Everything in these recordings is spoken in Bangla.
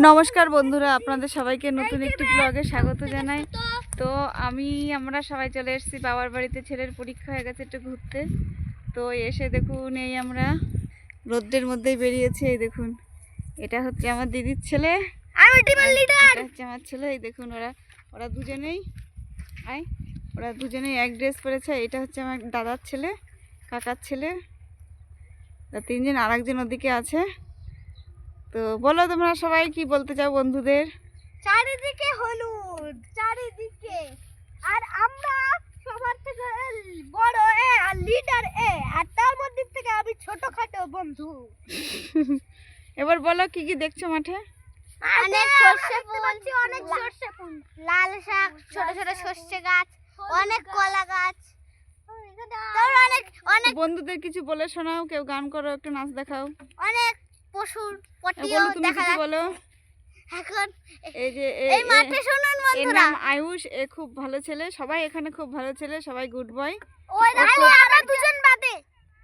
নমস্কার বন্ধুরা, আপনাদের সবাইকে নতুন একটি ব্লগে স্বাগত জানাই। তো আমরা সবাই চলে এসেছি বাবার বাড়িতে। ছেলের পরীক্ষা হয়ে গেছে, একটু ঘুরতে। তো এসে দেখুন, এই আমরা রোদ্রের মধ্যেই বেরিয়েছি। এই দেখুন, এটা হচ্ছে আমার দিদির ছেলে, এটা হচ্ছে আমার ছেলে। এই দেখুন, ওরা দুজনেই এক ড্রেস পরেছে। এটা হচ্ছে আমার দাদার ছেলে, কাকার ছেলে। তিনজন, আর একজন ওদিকে আছে। তো বলো তোমরা সবাই কি বলতে চাও বন্ধুদের? চারিদিকে হলুদ, চারিদিকে। আর আমরা সবার থেকে বড় আর লিডার আর তার মধ্যে থেকে আমি ছোটখাটো বন্ধু। এবার বলো কি কি দেখছো মাঠে? অনেক সর্ষে ফুল, অনেক সর্ষে ফুল, লাল শাক, ছোট ছোট সর্ষে গাছ, অনেক কলা গাছ। অনেক বন্ধুদের কিছু বলে শোনাও, কেউ গান করো, একটু নাচ দেখাও। অনেক পশুর পটিও দেখা যাচ্ছে। বলো এখন এই যে এই মাঠে শুনুন বন্ধুরা, আয়ুষ, এ খুব ভালো ছেলে। সবাই এখানে খুব ভালো ছেলে, সবাই গুড বয়। ওই আমরা দুজন বাদে।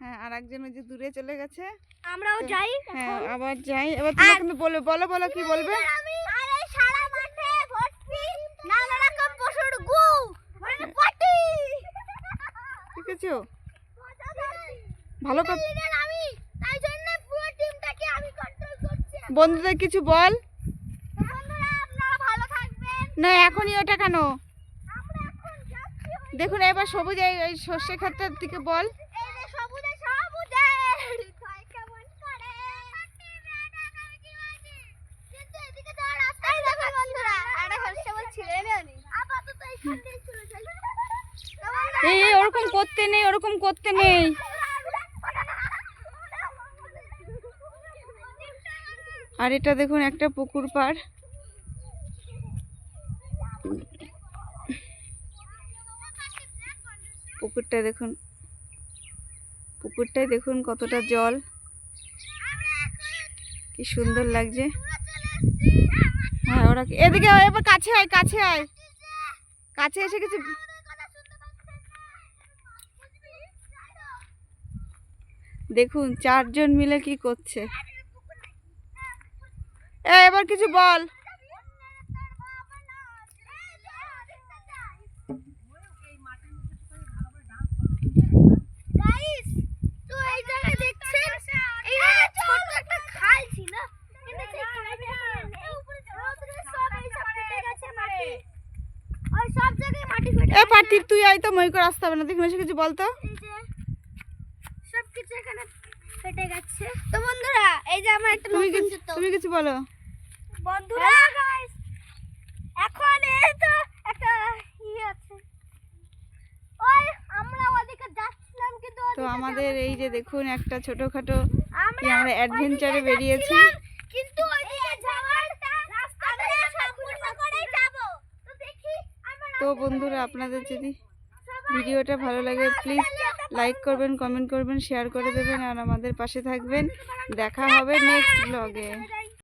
হ্যাঁ, আর একজন ওই যে দূরে চলে গেছে। আমরাও যাই। হ্যাঁ, আবার যাই। এবার তুমি কিন্তু বলো কি বলবে? আরে সারা মাঠে ভর্তি নানা রকম পশুর গু, মানে পটি। ঠিক আছে, ভালো কথা। আমি তাই জন্য পুরো টিমটাকে আমি কন্ট্রোল করছি। বন্ধুদের কিছু বল। বন্ধুরা আপনারা ভালো থাকবেন। না, এখনই ওটা কেন? আমরা এখন যাচ্ছি। দেখুন, এবার সবুজ এই সর্ষে ক্ষেতটার দিকে বল। এই যে সবুজে কয় কেমন করে। কিন্তু এদিকে যাওয়ার রাস্তা এই দেখো বন্ধুরা, আরে হচ্ছে ছিলেন আমি আপাতত এইখান দিয়ে চলে যাই। এই ওরকম করতে নেই। আর এটা দেখুন, একটা পুকুর পাড়। পুকুরটাই দেখুন কতটা জল, কি সুন্দর লাগছে। হ্যাঁ, ওরা এদিকে এবার কাছে আয়, কাছে এসে কিছু। দেখুন, চারজন মিলে কি করছে। এবার কিছু বল। গাইস, তো এই জায়গায় দেখছেন, এই ছোট একটা খাল ছিল, কিন্তু সেই খালটা এই উপরে সব এই সব ফেটে গেছে মাটি। ওই সব জায়গায় মাটি ফেটে গেছে। পার্টি তুই আয় তো, মই করে আসতে হবে না। দেখুন, এসে কিছু বলতো। এই যে সব কিছু এখানে ফেটে গেছে। তো বন্ধুরা, এই যে আমার একটা নতুন জুতো। তুমি কিছু বলো বন্ধুরা, গাইস, এখন এই তো একটা আছে। ওই আমরা ওদিকে যাচ্ছিলাম, কিন্তু তো আমাদের এই যে দেখুন, একটা ছোটখাটো আমরা অ্যাডভেঞ্চারে বেরিয়েছি। কিন্তু ওইদিকে যাওয়ার রাস্তা আমরা সম্পূর্ণ করেই যাব। তো দেখি আমরা। তো বন্ধুরা, আপনাদের যদি ভিডিওটা ভালো লাগে প্লিজ লাইক করবেন, কমেন্ট করবেন, শেয়ার করে দেবেন, আর আমাদের পাশে থাকবেন। দেখা হবে নেক্সট ব্লগে।